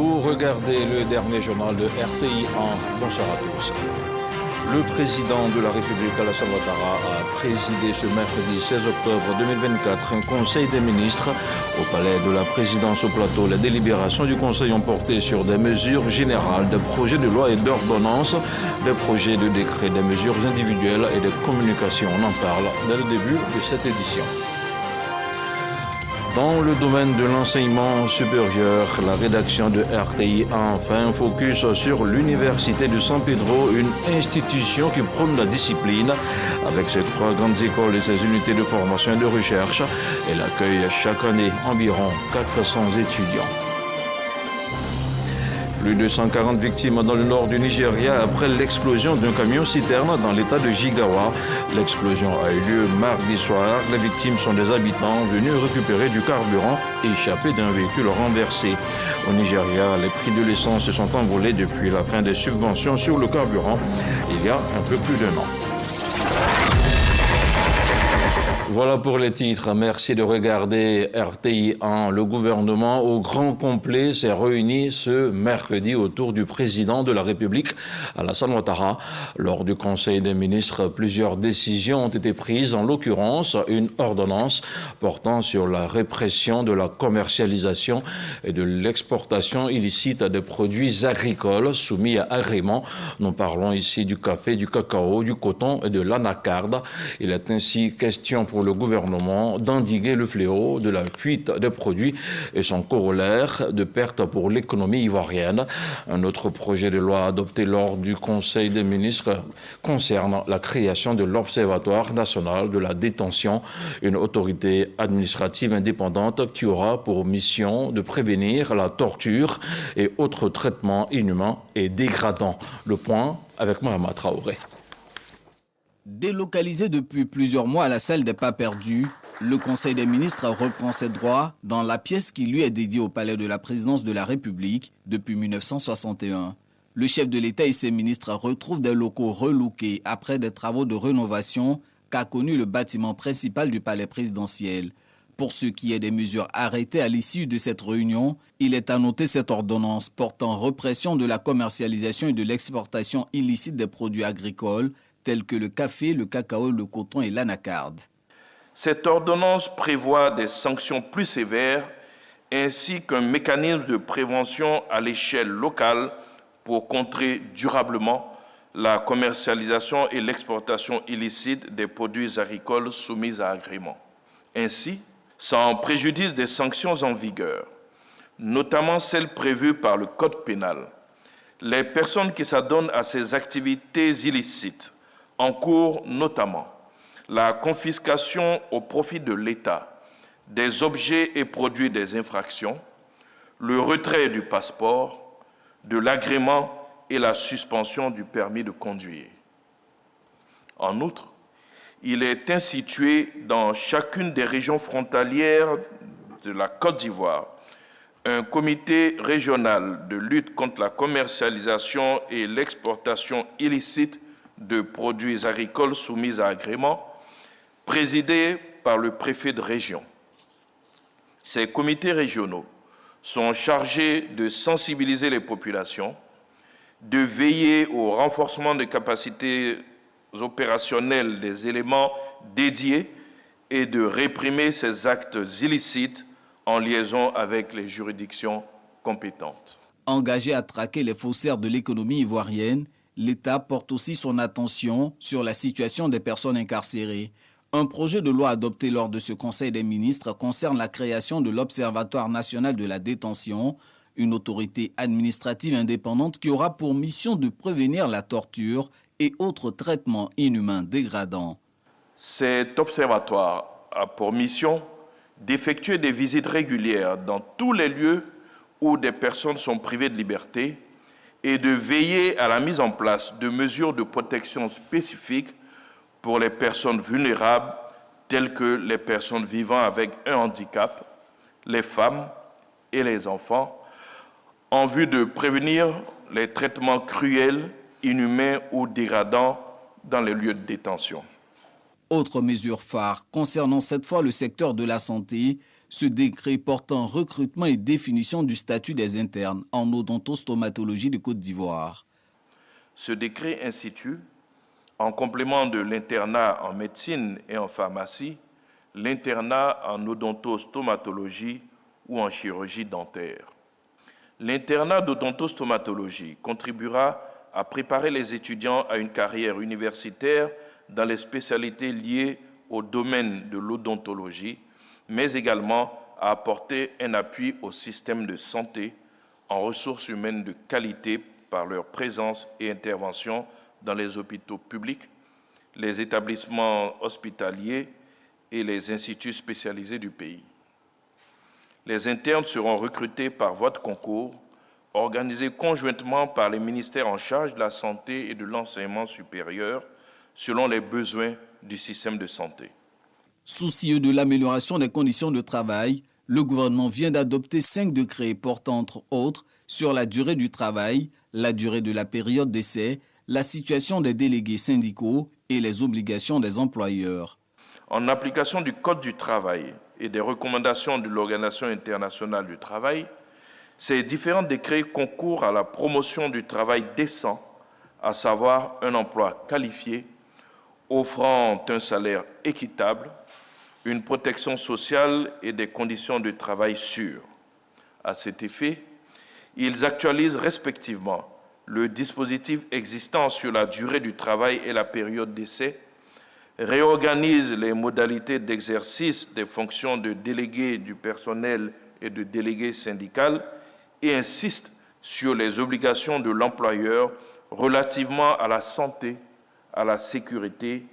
Vous regardez le dernier journal de RTI en bonsoir à tous. Le président de la République, Alassane Ouattara, a présidé ce mercredi 16 octobre 2024 un conseil des ministres. Au palais de la présidence au plateau, les délibérations du conseil ont porté sur des mesures générales, des projets de loi et d'ordonnance, des projets de décret, des mesures individuelles et des communications. On en parle dès le début de cette édition. Dans le domaine de l'enseignement supérieur, la rédaction de RTI a enfin un focus sur l'Université de San Pedro, une institution qui prône la discipline. Avec ses 3 grandes écoles et ses unités de formation et de recherche, elle accueille chaque année environ 400 étudiants. Plus de 140 victimes dans le nord du Nigeria après l'explosion d'un camion-citerne dans l'état de Jigawa. L'explosion a eu lieu mardi soir. Les victimes sont des habitants venus récupérer du carburant échappé d'un véhicule renversé. Au Nigeria, les prix de l'essence se sont envolés depuis la fin des subventions sur le carburant il y a un peu plus d'1 an. Voilà pour les titres. Merci de regarder RTI 1. Le gouvernement au grand complet s'est réuni ce mercredi autour du président de la République, Alassane Ouattara. Lors du Conseil des ministres, plusieurs décisions ont été prises, en l'occurrence une ordonnance portant sur la répression de la commercialisation et de l'exportation illicite des produits agricoles soumis à agrément. Nous parlons ici du café, du cacao, du coton et de l'anacarde. Il est ainsi question pour le gouvernement d'endiguer le fléau de la fuite des produits et son corollaire de perte pour l'économie ivoirienne. Un autre projet de loi adopté lors du Conseil des ministres concerne la création de l'Observatoire national de la détention, une autorité administrative indépendante qui aura pour mission de prévenir la torture et autres traitements inhumains et dégradants. Le point avec Mohamed Traoré. Délocalisé depuis plusieurs mois à la salle des pas perdus, le Conseil des ministres reprend ses droits dans la pièce qui lui est dédiée au palais de la présidence de la République depuis 1961. Le chef de l'État et ses ministres retrouvent des locaux relookés après des travaux de rénovation qu'a connu le bâtiment principal du palais présidentiel. Pour ce qui est des mesures arrêtées à l'issue de cette réunion, il est à noter cette ordonnance portant répression de la commercialisation et de l'exportation illicite des produits agricoles tels que le café, le cacao, le coton et l'anacarde. Cette ordonnance prévoit des sanctions plus sévères ainsi qu'un mécanisme de prévention à l'échelle locale pour contrer durablement la commercialisation et l'exportation illicite des produits agricoles soumis à agrément. Ainsi, sans préjudice des sanctions en vigueur, notamment celles prévues par le Code pénal, les personnes qui s'adonnent à ces activités illicites encourent notamment la confiscation au profit de l'État des objets et produits des infractions, le retrait du passeport, de l'agrément et la suspension du permis de conduire. En outre, il est institué dans chacune des régions frontalières de la Côte d'Ivoire un comité régional de lutte contre la commercialisation et l'exportation illicite de produits agricoles soumis à agrément, présidé par le préfet de région. Ces comités régionaux sont chargés de sensibiliser les populations, de veiller au renforcement des capacités opérationnelles des éléments dédiés et de réprimer ces actes illicites en liaison avec les juridictions compétentes. Engagé à traquer les faussaires de l'économie ivoirienne, l'État porte aussi son attention sur la situation des personnes incarcérées. Un projet de loi adopté lors de ce Conseil des ministres concerne la création de l'Observatoire national de la détention, une autorité administrative indépendante qui aura pour mission de prévenir la torture et autres traitements inhumains dégradants. Cet observatoire a pour mission d'effectuer des visites régulières dans tous les lieux où des personnes sont privées de liberté et de veiller à la mise en place de mesures de protection spécifiques pour les personnes vulnérables, telles que les personnes vivant avec un handicap, les femmes et les enfants, en vue de prévenir les traitements cruels, inhumains ou dégradants dans les lieux de détention. Autre mesure phare concernant cette fois le secteur de la santé, ce décret portant recrutement et définition du statut des internes en odontostomatologie de Côte d'Ivoire. Ce décret institue, en complément de l'internat en médecine et en pharmacie, l'internat en odontostomatologie ou en chirurgie dentaire. L'internat d'odontostomatologie contribuera à préparer les étudiants à une carrière universitaire dans les spécialités liées au domaine de l'odontologie, mais également à apporter un appui au système de santé en ressources humaines de qualité par leur présence et intervention dans les hôpitaux publics, les établissements hospitaliers et les instituts spécialisés du pays. Les internes seront recrutés par voie de concours, organisés conjointement par les ministères en charge de la santé et de l'enseignement supérieur, selon les besoins du système de santé. Soucieux de l'amélioration des conditions de travail, le gouvernement vient d'adopter 5 décrets portant entre autres sur la durée du travail, la durée de la période d'essai, la situation des délégués syndicaux et les obligations des employeurs. En application du Code du travail et des recommandations de l'Organisation internationale du travail, ces différents décrets concourent à la promotion du travail décent, à savoir un emploi qualifié, offrant un salaire équitable, une protection sociale et des conditions de travail sûres. À cet effet, ils actualisent respectivement le dispositif existant sur la durée du travail et la période d'essai, réorganisent les modalités d'exercice des fonctions de délégué du personnel et de délégué syndical et insistent sur les obligations de l'employeur relativement à la santé, à la sécurité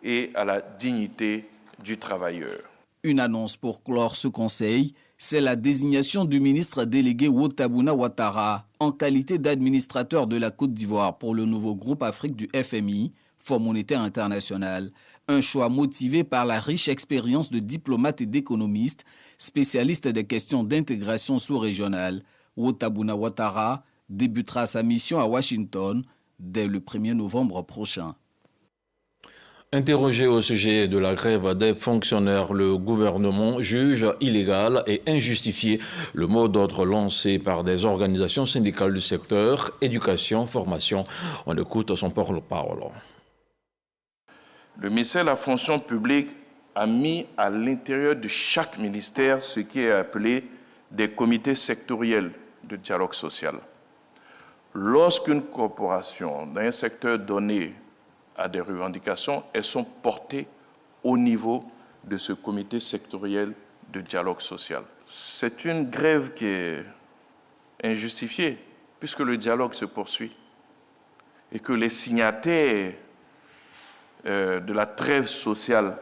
et à la dignité du travailleur. Une annonce pour clore ce conseil, c'est la désignation du ministre délégué Wotabuna Ouattara en qualité d'administrateur de la Côte d'Ivoire pour le nouveau groupe Afrique du FMI, Fonds monétaire international. Un choix motivé par la riche expérience de diplomates et d'économistes, spécialistes des questions d'intégration sous-régionale. Wotabuna Ouattara débutera sa mission à Washington dès le 1er novembre prochain. Interrogé au sujet de la grève des fonctionnaires, le gouvernement juge illégal et injustifié le mot d'ordre lancé par des organisations syndicales du secteur éducation, formation. On écoute son porte-parole. Le ministère de la fonction publique a mis à l'intérieur de chaque ministère ce qui est appelé des comités sectoriels de dialogue social. Lorsqu'une corporation dans un secteur donné a des revendications, elles sont portées au niveau de ce comité sectoriel de dialogue social. C'est une grève qui est injustifiée, puisque le dialogue se poursuit et que les signataires de la trêve sociale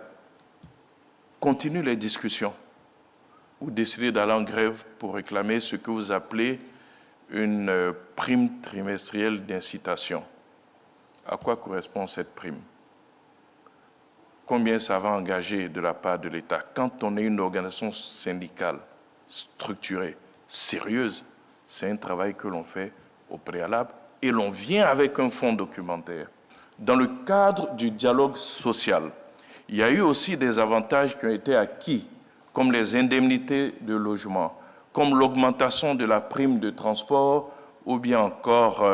continuent les discussions ou décident d'aller en grève pour réclamer ce que vous appelez une prime trimestrielle d'incitation. À quoi correspond cette prime? Combien ça va engager de la part de l'État? Quand on est une organisation syndicale structurée, sérieuse, c'est un travail que l'on fait au préalable et l'on vient avec un fonds documentaire. Dans le cadre du dialogue social, il y a eu aussi des avantages qui ont été acquis, comme les indemnités de logement, comme l'augmentation de la prime de transport ou bien encore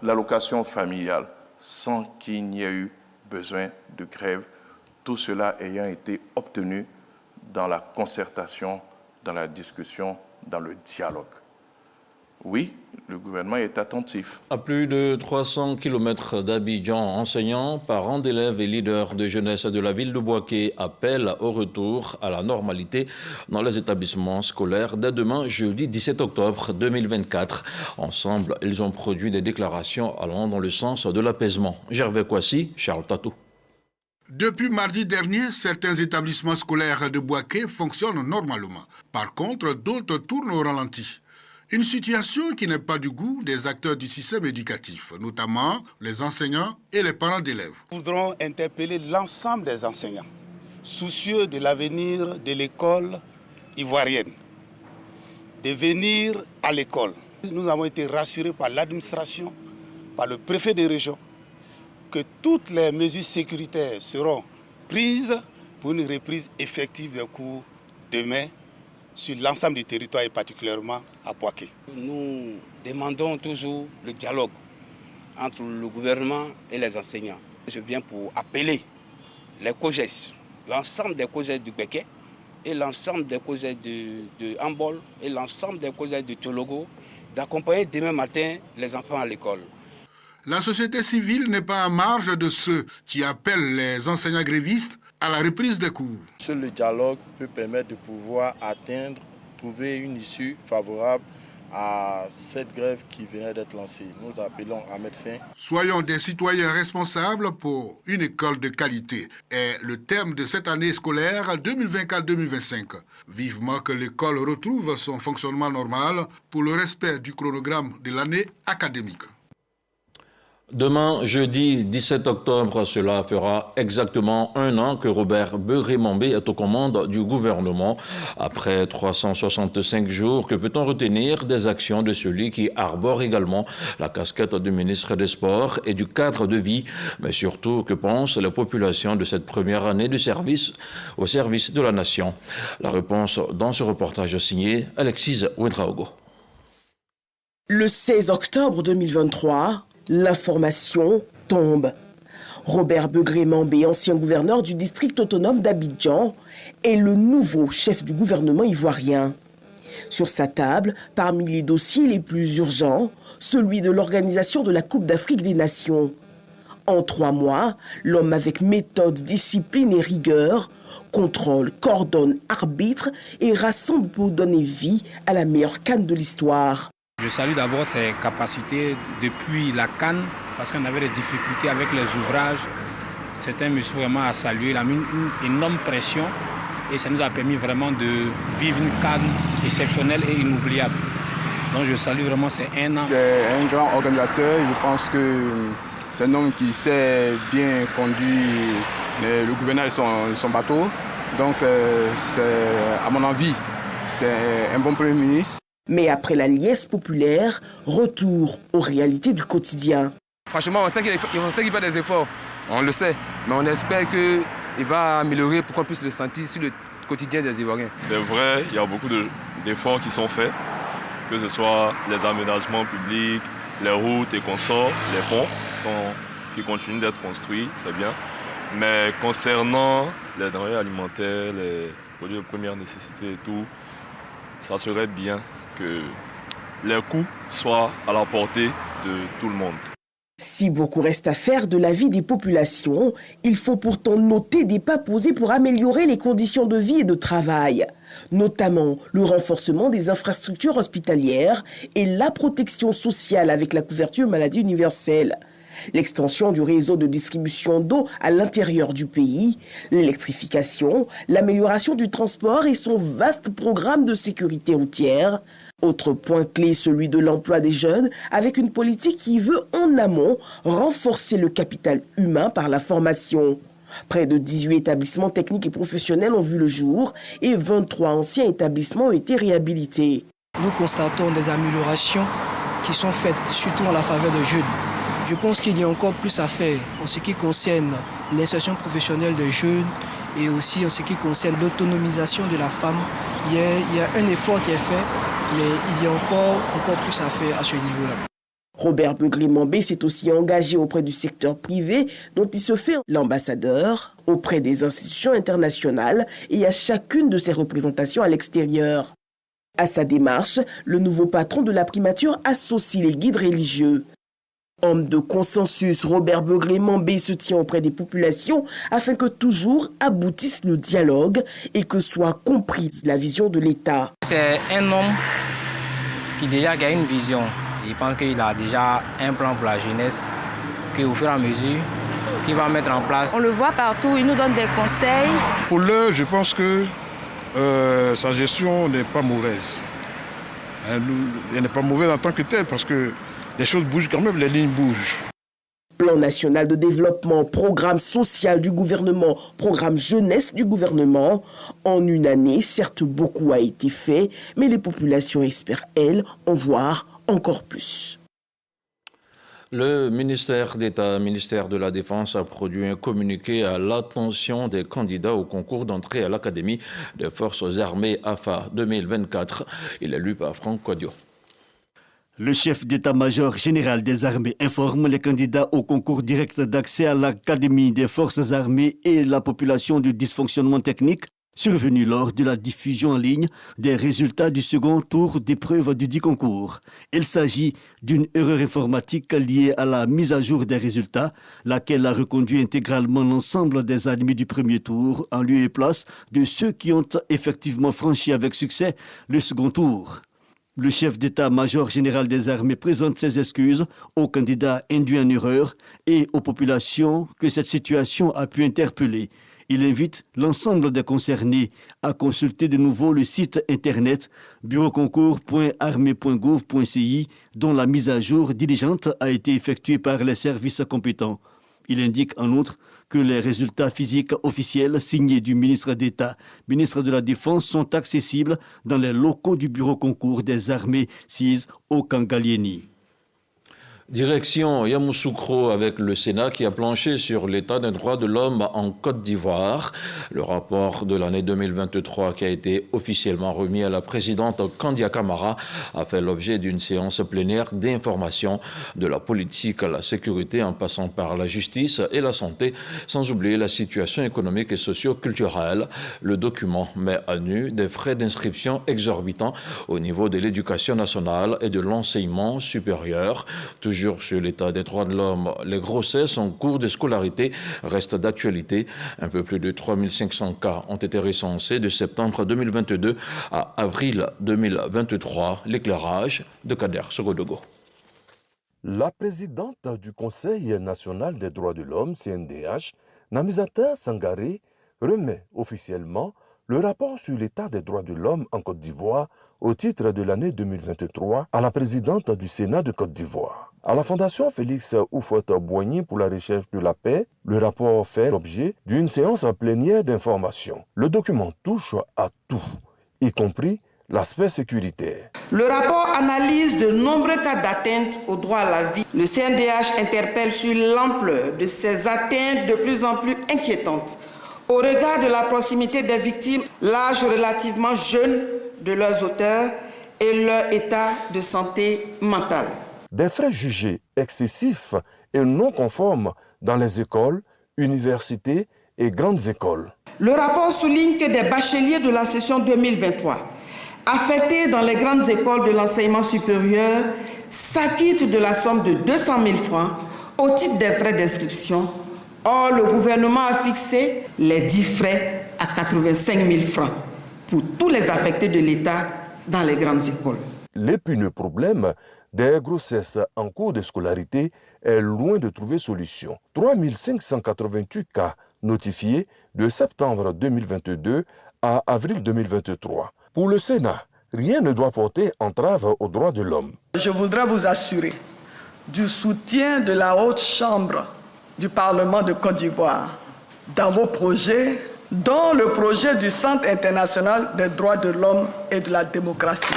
l'allocation familiale, sans qu'il n'y ait eu besoin de grève, tout cela ayant été obtenu dans la concertation, dans la discussion, dans le dialogue. Oui, le gouvernement est attentif. À plus de 300 km d'Abidjan, enseignants, parents d'élèves et leaders de jeunesse de la ville de Bouaké appellent au retour à la normalité dans les établissements scolaires dès demain, jeudi 17 octobre 2024. Ensemble, ils ont produit des déclarations allant dans le sens de l'apaisement. Gervais Kouassi, Charles Tatou. Depuis mardi dernier, certains établissements scolaires de Bouaké fonctionnent normalement. Par contre, d'autres tournent au ralenti. Une situation qui n'est pas du goût des acteurs du système éducatif, notamment les enseignants et les parents d'élèves. Nous voudrons interpeller l'ensemble des enseignants, soucieux de l'avenir de l'école ivoirienne, de venir à l'école. Nous avons été rassurés par l'administration, par le préfet de région, que toutes les mesures sécuritaires seront prises pour une reprise effective des cours demain sur l'ensemble du territoire et particulièrement à Bouaké. Nous demandons toujours le dialogue entre le gouvernement et les enseignants. Je viens pour appeler les COJES, l'ensemble des COJES du Béké et l'ensemble des COJES de Ambol et l'ensemble des COJES de Tologo d'accompagner demain matin les enfants à l'école. La société civile n'est pas en marge de ceux qui appellent les enseignants grévistes à la reprise des cours. Seul le dialogue peut permettre de pouvoir trouver une issue favorable à cette grève qui venait d'être lancée. Nous appelons à mettre fin. Soyons des citoyens responsables pour une école de qualité est le thème de cette année scolaire 2024-2025. Vivement que l'école retrouve son fonctionnement normal pour le respect du chronogramme de l'année académique. Demain, jeudi 17 octobre, cela fera exactement 1 an que Robert Begré-Mambé est aux commandes du gouvernement. Après 365 jours, que peut-on retenir des actions de celui qui arbore également la casquette de ministre des Sports et du cadre de vie, mais surtout que pensent les populations de cette première année de service au service de la nation? La réponse dans ce reportage signé Alexis Ouedraogo. Le 16 octobre 2023, l'information tombe. Robert Begré-Mambé, ancien gouverneur du district autonome d'Abidjan, est le nouveau chef du gouvernement ivoirien. Sur sa table, parmi les dossiers les plus urgents, celui de l'organisation de la Coupe d'Afrique des Nations. En 3 mois, l'homme avec méthode, discipline et rigueur contrôle, coordonne, arbitre et rassemble pour donner vie à la meilleure CAN de l'histoire. Je salue d'abord ses capacités depuis la CAN, parce qu'on avait des difficultés avec les ouvrages. C'est un monsieur vraiment à saluer. Il a mis une énorme pression et ça nous a permis vraiment de vivre une CAN exceptionnelle et inoubliable. Donc je salue vraiment ces 1 an. C'est un grand organisateur. Je pense que c'est un homme qui sait bien conduire le gouvernement et son bateau. Donc à mon avis, c'est un bon Premier ministre. Mais après la liesse populaire, retour aux réalités du quotidien. Franchement, on sait qu'il fait des efforts, on le sait, mais on espère qu'il va améliorer pour qu'on puisse le sentir sur le quotidien des Ivoiriens. C'est vrai, il y a beaucoup d'efforts qui sont faits, que ce soit les aménagements publics, les routes et consorts, les ponts qui continuent d'être construits, c'est bien. Mais concernant les denrées alimentaires, les produits de première nécessité et tout, ça serait bien que les coûts soient à la portée de tout le monde. Si beaucoup reste à faire de la vie des populations, il faut pourtant noter des pas posés pour améliorer les conditions de vie et de travail, notamment le renforcement des infrastructures hospitalières et la protection sociale avec la couverture maladie universelle, l'extension du réseau de distribution d'eau à l'intérieur du pays, l'électrification, l'amélioration du transport et son vaste programme de sécurité routière. Autre point clé, celui de l'emploi des jeunes, avec une politique qui veut en amont renforcer le capital humain par la formation. Près de 18 établissements techniques et professionnels ont vu le jour et 23 anciens établissements ont été réhabilités. Nous constatons des améliorations qui sont faites, surtout en la faveur des jeunes. Je pense qu'il y a encore plus à faire en ce qui concerne l'insertion professionnelle des jeunes et aussi en ce qui concerne l'autonomisation de la femme. Il y a un effort qui est fait, mais il y a encore plus à faire à ce niveau-là. Robert Begré-Mambé s'est aussi engagé auprès du secteur privé, dont il se fait l'ambassadeur, auprès des institutions internationales et à chacune de ses représentations à l'extérieur. À sa démarche, le nouveau patron de la primature associe les guides religieux. Homme de consensus, Robert Begré-Mambé se tient auprès des populations afin que toujours aboutisse le dialogue et que soit comprise la vision de l'État. C'est un homme qui déjà a une vision. Je pense qu'il a déjà un plan pour la jeunesse, qu'au fur et à mesure, qu'il va mettre en place. On le voit partout, il nous donne des conseils. Pour l'heure, je pense que sa gestion n'est pas mauvaise. Elle n'est pas mauvaise en tant que telle parce que les choses bougent quand même, les lignes bougent. Plan national de développement, programme social du gouvernement, programme jeunesse du gouvernement. En une année, certes, beaucoup a été fait, mais les populations espèrent, elles, en voir encore plus. Le ministère d'État, ministère de la Défense, a produit un communiqué à l'attention des candidats au concours d'entrée à l'Académie des Forces armées AFA 2024. Il est lu par Franck Kodio. Le chef d'état-major général des armées informe les candidats au concours direct d'accès à l'Académie des Forces armées et la population du dysfonctionnement technique survenu lors de la diffusion en ligne des résultats du second tour d'épreuve du dit concours. Il s'agit d'une erreur informatique liée à la mise à jour des résultats, laquelle a reconduit intégralement l'ensemble des admis du premier tour en lieu et place de ceux qui ont effectivement franchi avec succès le second tour. Le chef d'état-major général des armées présente ses excuses aux candidats induits en erreur et aux populations que cette situation a pu interpeller. Il invite l'ensemble des concernés à consulter de nouveau le site internet bureauconcours.armée.gouv.ci dont la mise à jour diligente a été effectuée par les services compétents. Il indique en outre que les résultats physiques officiels signés du ministre d'État, ministre de la Défense, sont accessibles dans les locaux du bureau concours des armées SIS au Kangalieni. Direction Yamoussoukro avec le Sénat qui a planché sur l'état des droits de l'homme en Côte d'Ivoire. Le rapport de l'année 2023 qui a été officiellement remis à la présidente Kandia Camara a fait l'objet d'une séance plénière d'information de la politique à la sécurité en passant par la justice et la santé, sans oublier la situation économique et socio-culturelle. Le document met à nu des frais d'inscription exorbitants au niveau de l'éducation nationale et de l'enseignement supérieur. Toujours sur l'état des droits de l'homme, les grossesses en cours de scolarité restent d'actualité. Un peu plus de 3500 cas ont été recensés de septembre 2022 à avril 2023. L'éclairage de Kader Sogodogo. La présidente du Conseil national des droits de l'homme, CNDH, Namizata Sangaré, remet officiellement le rapport sur l'état des droits de l'homme en Côte d'Ivoire au titre de l'année 2023 à la présidente du Sénat de Côte d'Ivoire. À la Fondation Félix Houphouët-Boigny pour la recherche de la paix, le rapport fait l'objet d'une séance plénière d'information. Le document touche à tout, y compris l'aspect sécuritaire. Le rapport analyse de nombreux cas d'atteinte au droit à la vie. Le CNDH interpelle sur l'ampleur de ces atteintes de plus en plus inquiétantes au regard de la proximité des victimes, l'âge relativement jeune de leurs auteurs et leur état de santé mentale. Des frais jugés excessifs et non conformes dans les écoles, universités et grandes écoles. Le rapport souligne que des bacheliers de la session 2023, affectés dans les grandes écoles de l'enseignement supérieur, s'acquittent de la somme de 200 000 francs au titre des frais d'inscription. Or, le gouvernement a fixé les 10 frais à 85 000 francs pour tous les affectés de l'État dans les grandes écoles. L'épineux problème des grossesses en cours de scolarité est loin de trouver solution. 3 588 cas notifiés de septembre 2022 à avril 2023. Pour le Sénat, rien ne doit porter entrave aux droits de l'homme. Je voudrais vous assurer du soutien de la Haute Chambre du Parlement de Côte d'Ivoire dans vos projets, dont le projet du Centre international des droits de l'homme et de la démocratie.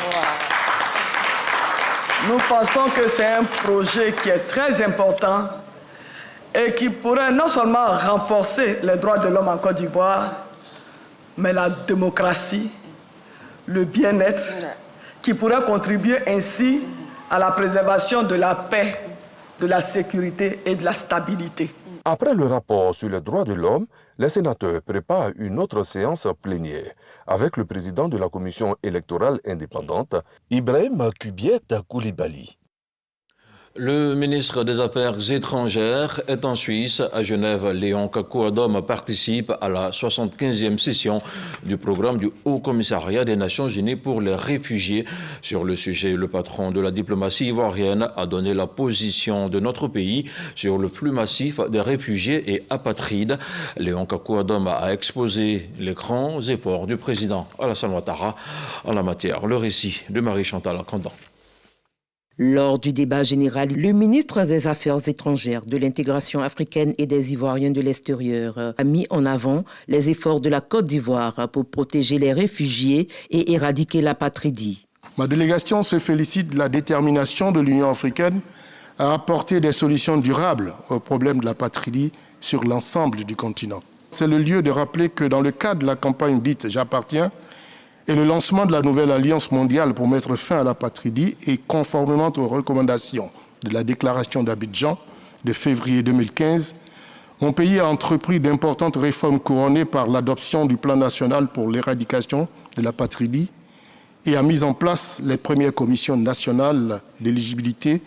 Nous pensons que c'est un projet qui est très important et qui pourrait non seulement renforcer les droits de l'homme en Côte d'Ivoire, mais la démocratie, le bien-être, qui pourrait contribuer ainsi à la préservation de la paix, de la sécurité et de la stabilité. Après le rapport sur les droits de l'homme, les sénateurs préparent une autre séance plénière avec le président de la commission électorale indépendante, Ibrahim Kubiet Koulibaly. Le ministre des Affaires étrangères est en Suisse. À Genève, Léon Kakouadom participe à la 75e session du programme du Haut Commissariat des Nations Unies pour les réfugiés. Sur le sujet, le patron de la diplomatie ivoirienne a donné la position de notre pays sur le flux massif des réfugiés et apatrides. Léon Kakouadom a exposé les grands efforts du président Alassane Ouattara en la matière. Le récit de Marie-Chantal Candan. Lors du débat général, le ministre des Affaires étrangères, de l'intégration africaine et des Ivoiriens de l'extérieur a mis en avant les efforts de la Côte d'Ivoire pour protéger les réfugiés et éradiquer l'apatridie. Ma délégation se félicite de la détermination de l'Union africaine à apporter des solutions durables aux problèmes de l'apatridie sur l'ensemble du continent. C'est le lieu de rappeler que dans le cadre de la campagne dite « J'appartiens » et le lancement de la nouvelle Alliance mondiale pour mettre fin à l'apatridie et conformément aux recommandations de la déclaration d'Abidjan de février 2015, mon pays a entrepris d'importantes réformes couronnées par l'adoption du plan national pour l'éradication de l'apatridie et a mis en place les premières commissions nationales d'éligibilité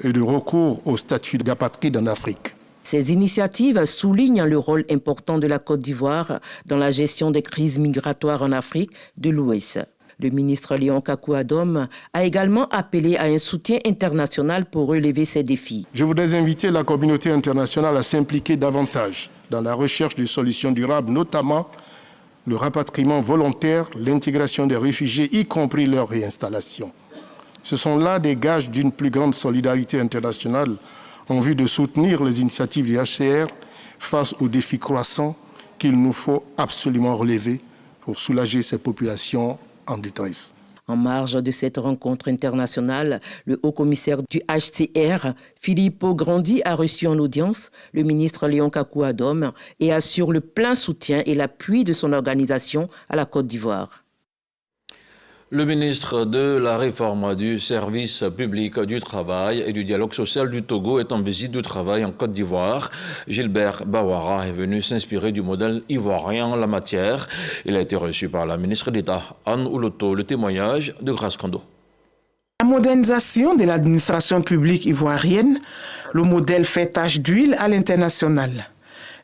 et de recours au statut d'apatride en Afrique. Ces initiatives soulignent le rôle important de la Côte d'Ivoire dans la gestion des crises migratoires en Afrique de l'Ouest. Le ministre Léon Kakou-Adom a également appelé à un soutien international pour relever ces défis. Je voudrais inviter la communauté internationale à s'impliquer davantage dans la recherche de solutions durables, notamment le rapatriement volontaire, l'intégration des réfugiés, y compris leur réinstallation. Ce sont là des gages d'une plus grande solidarité internationale en vue de soutenir les initiatives du HCR face aux défis croissants qu'il nous faut absolument relever pour soulager ces populations en détresse. En marge de cette rencontre internationale, le haut-commissaire du HCR, Filippo Grandi, a reçu en audience le ministre Léon Kakou-Adom et assure le plein soutien et l'appui de son organisation à la Côte d'Ivoire. Le ministre de la Réforme du service public du travail et du dialogue social du Togo est en visite du travail en Côte d'Ivoire. Gilbert Bawara est venu s'inspirer du modèle ivoirien en la matière. Il a été reçu par la ministre d'État, Anne Ouloto. Le témoignage de Grace Kondo. La modernisation de l'administration publique ivoirienne, le modèle fait tache d'huile à l'international.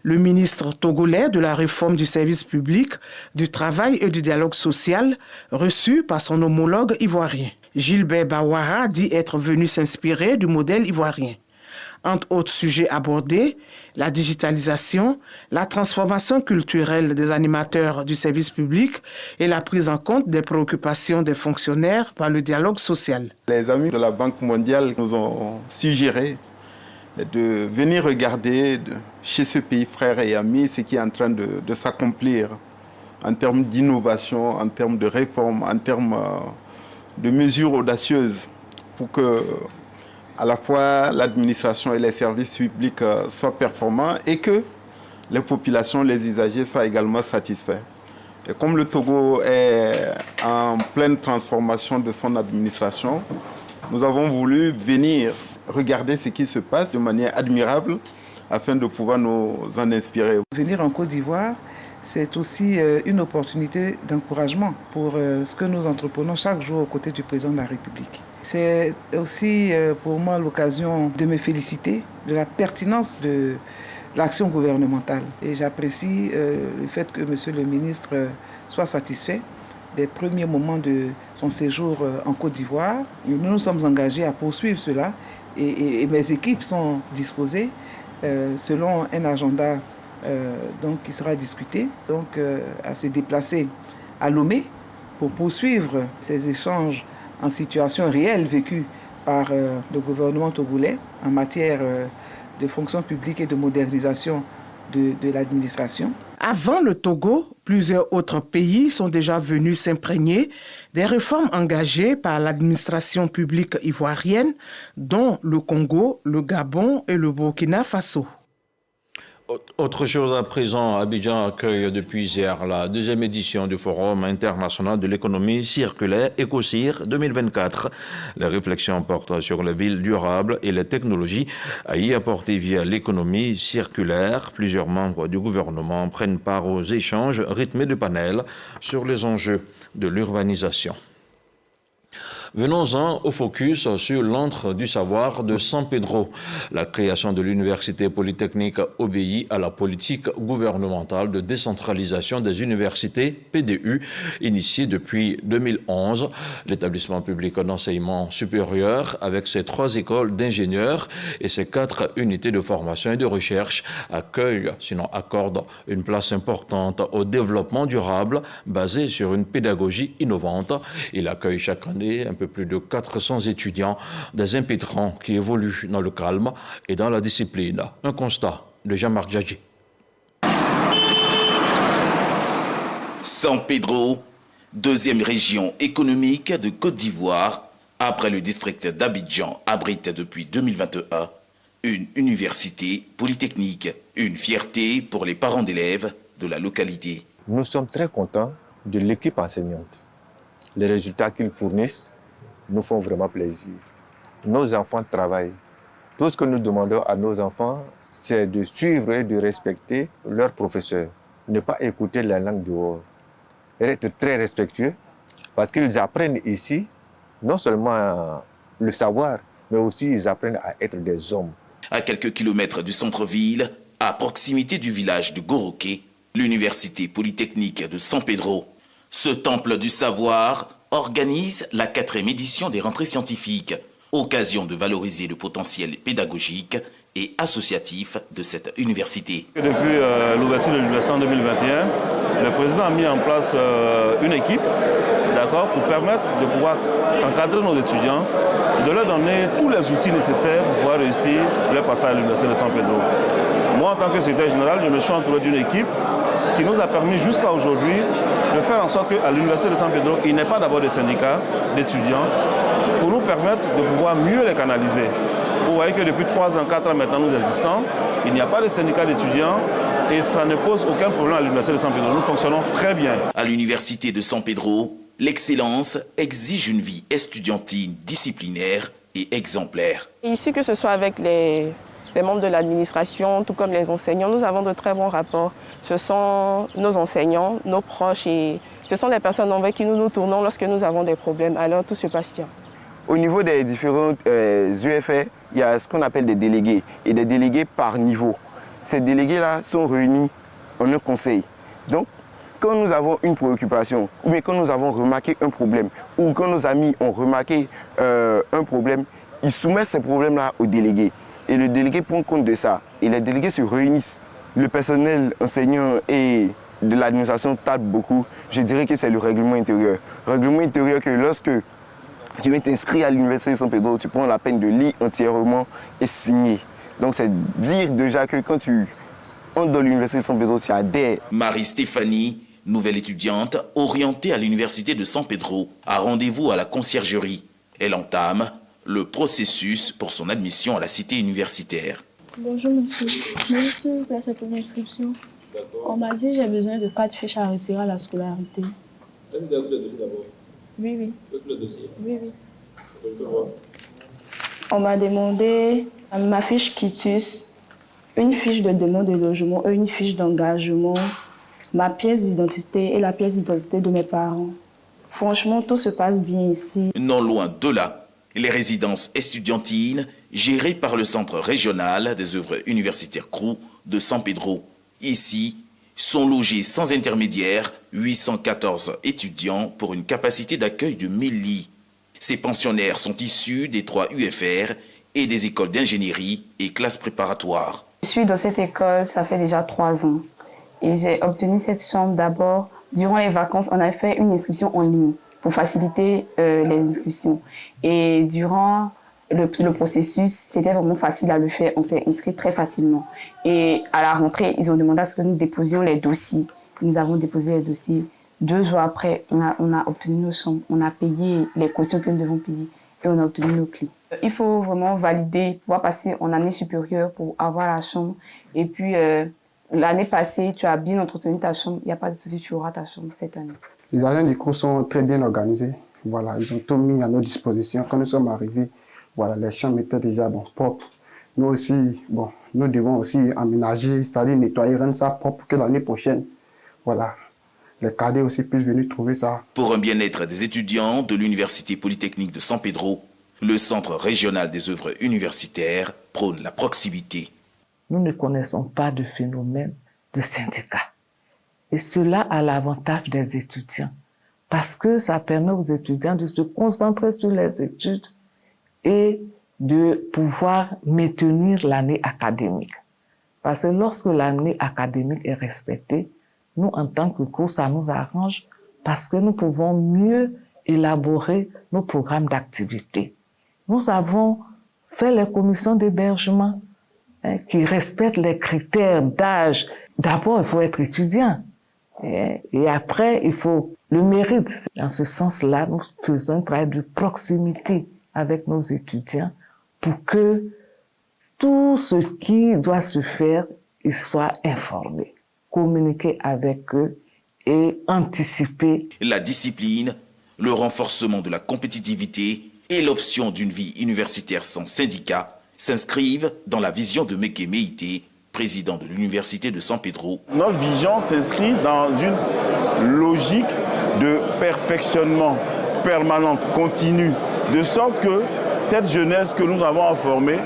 Le ministre togolais de la réforme du service public, du travail et du dialogue social, reçu par son homologue ivoirien. Gilbert Bawara dit être venu s'inspirer du modèle ivoirien. Entre autres sujets abordés, la digitalisation, la transformation culturelle des animateurs du service public et la prise en compte des préoccupations des fonctionnaires par le dialogue social. Les amis de la Banque mondiale nous ont suggéré de venir regarder chez ce pays frère et ami ce qui est en train de s'accomplir en termes d'innovation, en termes de réforme, en termes de mesures audacieuses pour que à la fois l'administration et les services publics soient performants et que les populations, les usagers soient également satisfaits. Et comme le Togo est en pleine transformation de son administration, nous avons voulu venir regarder ce qui se passe de manière admirable afin de pouvoir nous en inspirer. Venir en Côte d'Ivoire, c'est aussi une opportunité d'encouragement pour ce que nous entreprenons chaque jour aux côtés du président de la République. C'est aussi pour moi l'occasion de me féliciter de la pertinence de l'action gouvernementale. Et j'apprécie le fait que monsieur le ministre soit satisfait des premiers moments de son séjour en Côte d'Ivoire. Nous nous sommes engagés à poursuivre cela et mes équipes sont disposées selon un agenda donc, qui sera discuté, donc, à se déplacer à Lomé pour poursuivre ces échanges en situation réelle vécue par le gouvernement togolais en matière de fonction publique et de modernisation de l'administration. Avant le Togo, plusieurs autres pays sont déjà venus s'imprégner des réformes engagées par l'administration publique ivoirienne, dont le Congo, le Gabon et le Burkina Faso. Autre chose à présent, Abidjan accueille depuis hier la deuxième édition du Forum international de l'économie circulaire EcoCIR 2024. Les réflexions portent sur les villes durables et les technologies à y apporter via l'économie circulaire. Plusieurs membres du gouvernement prennent part aux échanges rythmés de panels sur les enjeux de l'urbanisation. Venons-en au focus sur l'antre du savoir de San Pedro. La création de l'université polytechnique obéit à la politique gouvernementale de décentralisation des universités, PDU, initiée depuis 2011. L'établissement public d'enseignement supérieur, avec ses 3 écoles d'ingénieurs et ses 4 unités de formation et de recherche, accueille, sinon accorde, une place importante au développement durable basé sur une pédagogie innovante. Il accueille chaque année un peu plus de 400 étudiants, des impétrants qui évoluent dans le calme et dans la discipline. Un constat de Jean-Marc Djadji. San Pedro, deuxième région économique de Côte d'Ivoire, Après le district d'Abidjan abrite depuis 2021 une université polytechnique, une fierté pour les parents d'élèves de la localité. Nous sommes très contents de l'équipe enseignante. Les résultats qu'ils fournissent nous font vraiment plaisir. Nos enfants travaillent. Tout ce que nous demandons à nos enfants, c'est de suivre et de respecter leurs professeurs. Ne pas écouter la langue dehors. Et être très respectueux parce qu'ils apprennent ici non seulement le savoir, mais aussi ils apprennent à être des hommes. À quelques kilomètres du centre-ville, à proximité du village de Goroké, l'université polytechnique de San Pedro. Ce temple du savoir organise la 4e édition des rentrées scientifiques, occasion de valoriser le potentiel pédagogique et associatif de cette université. Depuis l'ouverture de l'université en 2021, le président a mis en place une équipe, pour permettre de pouvoir encadrer nos étudiants, de leur donner tous les outils nécessaires pour pouvoir réussir leur passage à l'université de San Pedro. Moi, en tant que secrétaire général, je me suis entouré d'une équipe qui nous a permis jusqu'à aujourd'hui de faire en sorte qu'à l'université de San Pedro, il n'y ait pas d'abord de syndicats d'étudiants pour nous permettre de pouvoir mieux les canaliser. Vous voyez que depuis 3 ans, 4 ans maintenant nous existons, il n'y a pas de syndicats d'étudiants et ça ne pose aucun problème à l'université de San Pedro. Nous fonctionnons très bien. À l'université de San Pedro, l'excellence exige une vie estudiantine disciplinaire et exemplaire. Ici, que ce soit avec les membres de l'administration, tout comme les enseignants, nous avons de très bons rapports. Ce sont nos enseignants, nos proches et ce sont les personnes envers qui nous tournons lorsque nous avons des problèmes. Alors tout se passe bien. Au niveau des différents UFR, il y a ce qu'on appelle des délégués et des délégués par niveau. Ces délégués-là sont réunis en un conseil. Donc, quand nous avons une préoccupation, ou bien quand nous avons remarqué un problème, ou quand nos amis ont remarqué un problème, ils soumettent ces problèmes-là aux délégués. Et le délégué prend compte de ça. Et les délégués se réunissent. Le personnel enseignant et de l'administration tape beaucoup. Je dirais que c'est le règlement intérieur. Règlement intérieur que lorsque tu veux t'inscrire à l'université de San Pedro, tu prends la peine de lire entièrement et signer. Donc c'est dire déjà que quand tu entres dans l'université de San Pedro, tu adhères. Marie-Stéphanie, nouvelle étudiante orientée à l'université de San Pedro, a rendez-vous à la conciergerie. Elle entame le processus pour son admission à la cité universitaire. Bonjour monsieur, s'il vous plaît, c'est pour l'inscription. On m'a dit que j'ai besoin de 4 fiches à retirer à la scolarité. Est-ce que vous avez le dossier d'abord? Oui, oui. Le dossier? Oui, oui. Je peux voir. On m'a demandé ma fiche quitus, une fiche de demande de logement, une fiche d'engagement, ma pièce d'identité et la pièce d'identité de mes parents. Franchement, tout se passe bien ici. Non loin de là, les résidences estudiantines gérées par le Centre régional des œuvres universitaires CROU de San Pedro. Ici, sont logés sans intermédiaire 814 étudiants pour une capacité d'accueil de 1000 lits. Ces pensionnaires sont issus des 3 UFR et des écoles d'ingénierie et classes préparatoires. Je suis dans cette école, ça fait déjà 3 ans. Et j'ai obtenu cette chambre d'abord. Durant les vacances, on a fait une inscription en ligne pour faciliter les inscriptions. Et durant le processus, c'était vraiment facile à le faire. On s'est inscrit très facilement. Et à la rentrée, ils ont demandé à ce que nous déposions les dossiers. Nous avons déposé les dossiers. 2 jours après, on a obtenu nos chambres. On a payé les cautions que nous devons payer et on a obtenu nos clés. Il faut vraiment valider, pouvoir passer en année supérieure pour avoir la chambre. Et puis, l'année passée, tu as bien entretenu ta chambre. Il n'y a pas de souci, tu auras ta chambre cette année. Les agents du cours sont très bien organisés. Voilà, ils ont tout mis à notre disposition. Quand nous sommes arrivés, voilà, les chambres étaient déjà propres. Nous aussi, nous devons aussi aménager, c'est-à-dire nettoyer, rendre ça propre pour que l'année prochaine, voilà, les cadets aussi puissent venir trouver ça. Pour un bien-être des étudiants de l'Université polytechnique de San Pedro, le Centre régional des œuvres universitaires prône la proximité. Nous ne connaissons pas de phénomène de syndicat. Et cela a l'avantage des étudiants, parce que ça permet aux étudiants de se concentrer sur les études et de pouvoir maintenir l'année académique. Parce que lorsque l'année académique est respectée, nous, en tant que cours, ça nous arrange parce que nous pouvons mieux élaborer nos programmes d'activité. Nous avons fait les commissions d'hébergement qui respectent les critères d'âge. D'abord, il faut être étudiant. Et après, il faut Le mérite, dans ce sens-là, nous faisons un travail de proximité avec nos étudiants pour que tout ce qui doit se faire, ils soient informés, communiquer avec eux et anticiper. La discipline, le renforcement de la compétitivité et l'option d'une vie universitaire sans syndicat s'inscrivent dans la vision de Meke Meïté, président de l'Université de San Pedro. Notre vision s'inscrit dans une logique de perfectionnement permanent, continu, de sorte que cette jeunesse que nous avons à former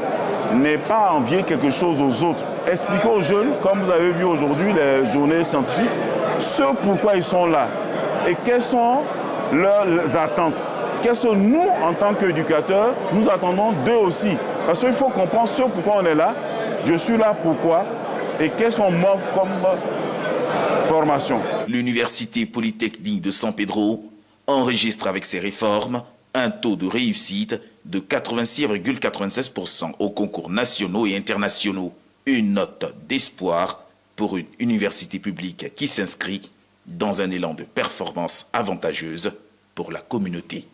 n'est pas à envier quelque chose aux autres. Expliquer aux jeunes, comme vous avez vu aujourd'hui les journées scientifiques, ce pourquoi ils sont là et quelles sont leurs attentes. Qu'est-ce que nous, en tant qu'éducateurs, nous attendons d'eux aussi. Parce qu'il faut comprendre ce pourquoi on est là, je suis là pourquoi et qu'est-ce qu'on m'offre comme formation. L'Université Polytechnique de San Pedro enregistre avec ses réformes un taux de réussite de 86,96% aux concours nationaux et internationaux. Une note d'espoir pour une université publique qui s'inscrit dans un élan de performance avantageuse pour la communauté.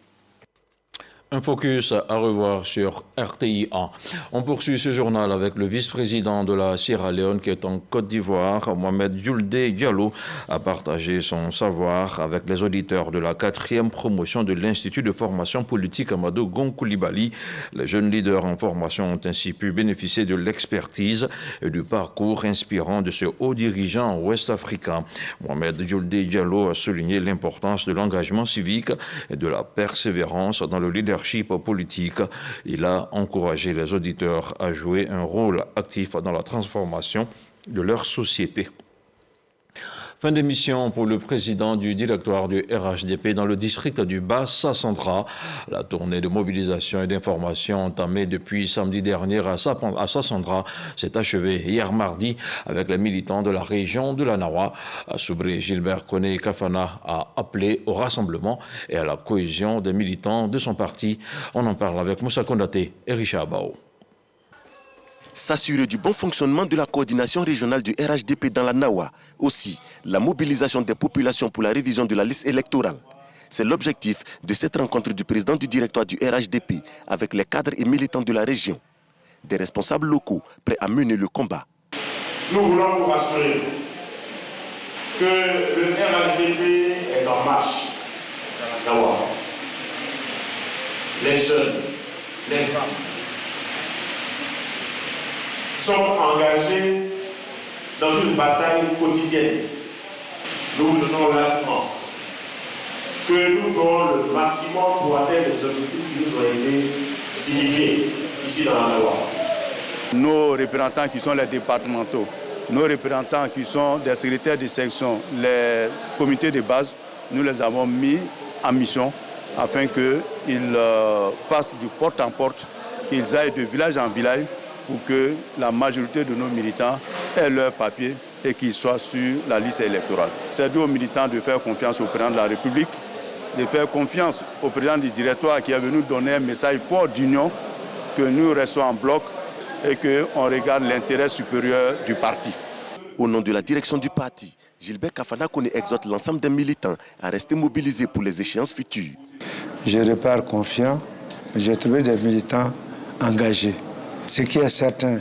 Un focus à revoir sur RTI 1. On poursuit ce journal avec le vice-président de la Sierra Leone qui est en Côte d'Ivoire. Mohamed Julde Diallo a partagé son savoir avec les auditeurs de la 4e promotion de l'Institut de formation politique Amadou Gon Coulibaly. Les jeunes leaders en formation ont ainsi pu bénéficier de l'expertise et du parcours inspirant de ce haut dirigeant ouest-africain. Mohamed Julde Diallo a souligné l'importance de l'engagement civique et de la persévérance dans le leadership politique. Il a encouragé les auditeurs à jouer un rôle actif dans la transformation de leur société. Fin d'émission pour le président du directoire du RHDP dans le district du Bas-Sassandra. La tournée de mobilisation et d'information entamée depuis samedi dernier à Sassandra s'est achevée hier mardi avec les militants de la région de la Nawa. Soubré Gilbert Koné Kafana a appelé au rassemblement et à la cohésion des militants de son parti. On en parle avec Moussa Kondaté et Richard Bao. S'assurer du bon fonctionnement de la coordination régionale du RHDP dans la Nawa. Aussi, la mobilisation des populations pour la révision de la liste électorale. C'est l'objectif de cette rencontre du président du directoire du RHDP avec les cadres et militants de la région. Des responsables locaux prêts à mener le combat. Nous voulons vous rassurer que le RHDP est en marche. Nawa. Les jeunes, les femmes sont engagés dans une bataille quotidienne. Nous donnons l'annonce que nous ferons le maximum pour atteindre les objectifs qui nous ont été signifiés ici dans la Nawa. Nos représentants qui sont les départementaux, nos représentants qui sont des secrétaires de section, les comités de base, nous les avons mis en mission afin qu'ils fassent du porte en porte, qu'ils aillent de village en village pour que la majorité de nos militants aient leur papier et qu'ils soient sur la liste électorale. C'est dû aux militants de faire confiance au président de la République, de faire confiance au président du directoire qui est venu donner un message fort d'union, que nous restons en bloc et qu'on regarde l'intérêt supérieur du parti. Au nom de la direction du parti, Gilbert Kafana exhorte l'ensemble des militants à rester mobilisés pour les échéances futures. Je repars confiant, j'ai trouvé des militants engagés. Ce qui est certain,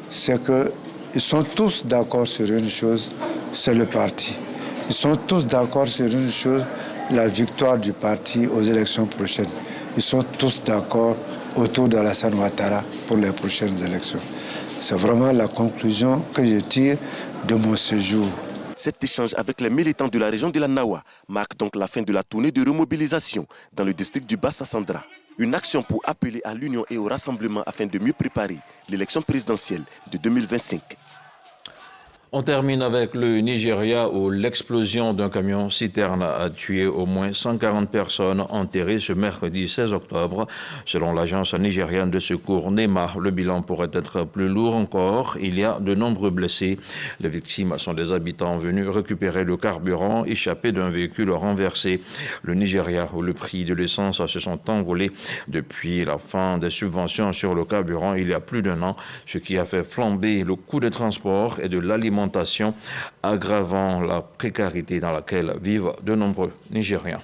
c'est qu'ils sont tous d'accord sur une chose, c'est le parti. Ils sont tous d'accord sur une chose, la victoire du parti aux élections prochaines. Ils sont tous d'accord autour d'Alassane Ouattara pour les prochaines élections. C'est vraiment la conclusion que je tire de mon séjour. Cet échange avec les militants de la région de la Nawa marque donc la fin de la tournée de remobilisation dans le district du Bas-Sassandra. Une action pour appeler à l'union et au rassemblement afin de mieux préparer l'élection présidentielle de 2025. On termine avec le Nigeria où l'explosion d'un camion-citerne a tué au moins 140 personnes enterrées ce mercredi 16 octobre. Selon l'agence nigériane de secours NEMA, le bilan pourrait être plus lourd encore. Il y a de nombreux blessés. Les victimes sont des habitants venus récupérer le carburant échappé d'un véhicule renversé. Le Nigeria où le prix de l'essence se sont envolés depuis la fin des subventions sur le carburant il y a plus d'1 an, ce qui a fait flamber le coût des transports et de l'alimentation alimentation, aggravant la précarité dans laquelle vivent de nombreux Nigériens.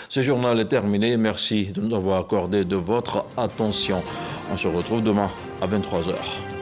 Ce journal est terminé. Merci de nous avoir accordé de votre attention. On se retrouve demain à 23h.